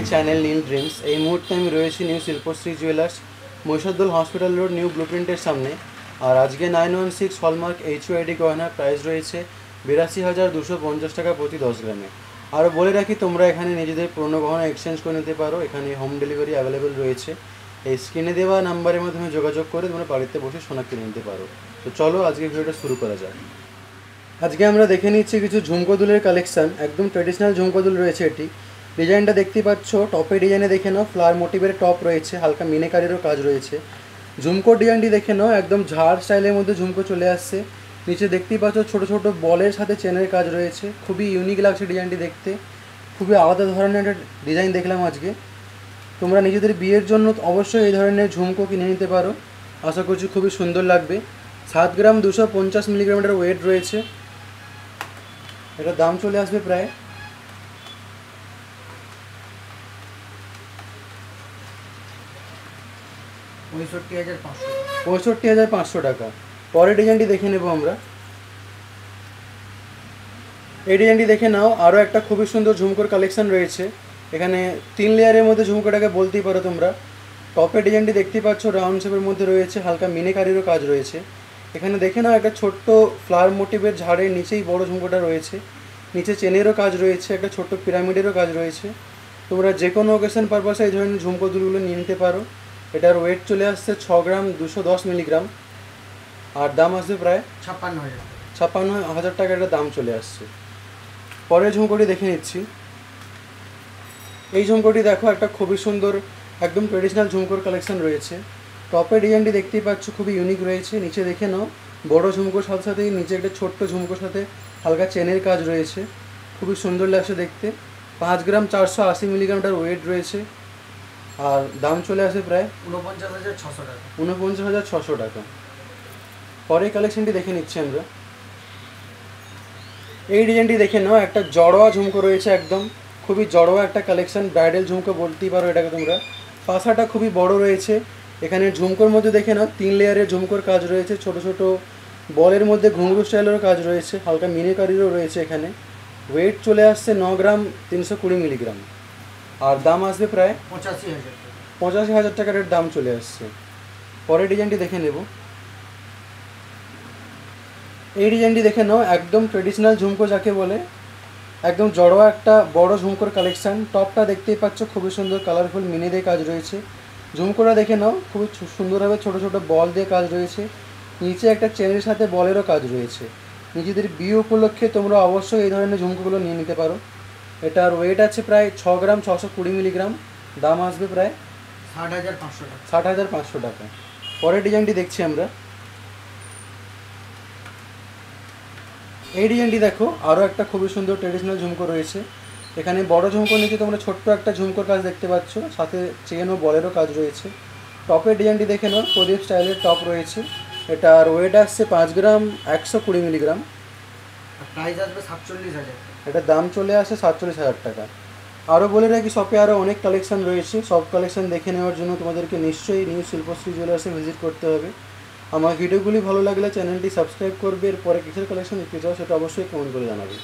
Channel নীল dreams. এই মুহূর্তে আমি রয়েছি new Shilpashree jewellers, Mahishadal hospital road, new ব্লুপ্রিন্টের সামনে। আর আজকে 916 হলমার্ক এইচইউআইডি গয়নার প্রাইস রয়েছে 82,250 টাকা প্রতি 10 গ্রামে। আরও বলে রাখি, তোমরা এখানে নিজেদের পুরনো গহনা এক্সচেঞ্জ করে নিতে পারো। এখানে হোম ডেলিভারি অ্যাভেলেবেল রয়েছে। এই স্ক্রিনে দেওয়া নাম্বারের মাধ্যমে যোগাযোগ করে তোমরা বাড়িতে বসে সোনা কিনে নিতে পারো। তো চলো আজকে ভিডিওটা শুরু করা যাক। আজকে আমরা দেখে নিচ্ছি কিছু ঝুমকো দুলের কালেকশান। একদম ট্রেডিশনাল ঝুমকো দুল রয়েছে। এটি ডিজাইনটা দেখতেই পাচ্ছ, টপের ডিজাইনে দেখে নাও, ফ্লাওয়ার মোটিভের টপ রয়েছে, হালকা মিনেকারিরও কাজ রয়েছে। ঝুমকোর ডিজাইনটি দেখে নাও, একদম ঝাড় স্টাইলের মধ্যে ঝুমকো চলে আসছে। নিচে দেখতেই পাচ্ছ ছোটো ছোটো বলের সাথে চেনের কাজ রয়েছে। খুবই ইউনিক লাগছে ডিজাইনটি দেখতে, খুবই আলাদা ধরনের একটা ডিজাইন দেখলাম আজকে। তোমরা নিজেদের বিয়ের জন্য অবশ্যই এই ধরনের ঝুমকো কিনে নিতে পারো। আশা করছি খুবই সুন্দর লাগবে। 7 গ্রাম 250 মিলিগ্রামের ওয়েট রয়েছে। এটার দাম চলে আসবে প্রায় 65,500 টাকা। পরের ডিজাইনটি দেখে নেব আমরা। এই ডিজাইনটি দেখে নাও, আরও একটা খুবই সুন্দর ঝুমকোর কালেকশন রয়েছে। এখানে 3 লেয়ারের মধ্যে ঝুমকোটাকে বলতেই পারো তোমরা। টপের ডিজাইনটি দেখতেই পাচ্ছ, রাউন্ড শেপের মধ্যে রয়েছে, হালকা মিনেকারিরও কাজ রয়েছে। এখানে দেখে নাও, একটা ছোট্ট ফ্লাওয়ার মোটিভের ঝাড়ের নিচেই বড় ঝুমকোটা রয়েছে। নিচে চেনেরও কাজ রয়েছে, একটা ছোট্ট পিরামিডেরও কাজ রয়েছে। তোমরা যে কোনো ওকেশন পারপাসে এই ধরনের ঝুমকো দুলগুলো নিয়ে নিতে পারো। এটার ওয়েট চলে আসছে 6 গ্রাম 210 মিলিগ্রাম, আর দাম আসবে প্রায় 56,000 টাকা। এটার দাম চলে আসছে। পরের ঝুমকোটি দেখে নিচ্ছি। এই ঝুমকোটি দেখো, একটা খুবই সুন্দর একদম ট্রেডিশনাল ঝুমকোর কালেকশন রয়েছে। টপের ডিজাইনটি দেখতেই পাচ্ছ, খুবই ইউনিক রয়েছে। নিচে দেখে নাও, বড় ঝুমকোর সাথে সাথেই নিচে একটা ছোট্ট ঝুমকোর সাথে হালকা চেনের কাজ রয়েছে। খুবই সুন্দর লাগছে দেখতে। 5 গ্রাম 480 মিলিগ্রামটার ওয়েট রয়েছে, আর দাম চলে আসে প্রায় 49,600 টাকা। পরের কালেকশনটি দেখে নিচ্ছি আমরা। এই ডিজাইনটি দেখে নাও, একটা জড়োয়া ঝুমকো রয়েছে, একদম খুবই জড়োয়া একটা কালেকশন। ব্রাইডাল ঝুমকো বলতেই পারো এটাকে তোমরা। পাশাটা খুবই বড় রয়েছে। এখানে ঝুমকোর মধ্যে দেখে নাও, 3 লেয়ারের ঝুমকোর কাজ রয়েছে। ছোট ছোট বলের মধ্যে ঘুঙরু স্টাইলেরও কাজ রয়েছে, হালকা মিনেকারিরও রয়েছে। এখানে ওয়েট চলে আসছে 9 গ্রাম 320 মিলিগ্রাম, আর দাম আসবে প্রায় 85,000 টাকার দাম চলে আসছে। পরের ডিজাইনটি দেখে নেব। এই ডিজাইনটি দেখে নাও, একদম ট্রেডিশনাল ঝুমকো যাকে বলে, একদম জড়োয়া একটা বড় ঝুমকোর কালেকশান। টপটা দেখতেই পাচ্ছ, খুবই সুন্দর কালারফুল মিনি দিয়ে কাজ রয়েছে। ঝুমকোটা দেখে নাও, খুবই সুন্দরভাবে ছোটো ছোটো বল দিয়ে কাজ রয়েছে। নিচে একটা চেনের সাথে বলেরও কাজ রয়েছে। নিজেদের বিয়ে উপলক্ষে তোমরা অবশ্যই এই ধরনের ঝুমকোগুলো নিয়ে নিতে পারো। এটার ওয়েট আছে প্রায় 6 গ্রাম 620 মিলিগ্রাম, দাম আসবে প্রায় 60,500 টাকা। পরের ডিজাইনটি দেখছি আমরা। এই ডিজাইনটি দেখো, আরও একটা খুবই সুন্দর ট্রেডিশনাল ঝুমকো রয়েছে। এখানে বড় ঝুমকোর নিচে তোমরা ছোট্ট একটা ঝুমকোর কাজ দেখতে পাচ্ছ, সাথে চেন ও বলেরও কাজ রয়েছে। টপের ডিজাইনটি দেখে নাও, প্রদীপ স্টাইলের টপ রয়েছে। এটার ওয়েট আসছে 5 গ্রাম 120 মিলিগ্রাম, প্রাইস আসবে 47,000। এটার দাম চলে আসে 47,000 টাকা। আরও বলে রাখি, শপে আরও অনেক কালেকশান রয়েছে। সব কালেকশান দেখে নেওয়ার জন্য তোমাদেরকে নিশ্চয়ই নিউ শিল্পশ্রী জুয়েলার্সে ভিজিট করতে হবে। আমার ভিডিওগুলি ভালো লাগলে চ্যানেলটি সাবস্ক্রাইব করবে। এরপরে কিসের কালেকশন দেখতে চাও সেটা অবশ্যই কমেন্ট করে জানাবে।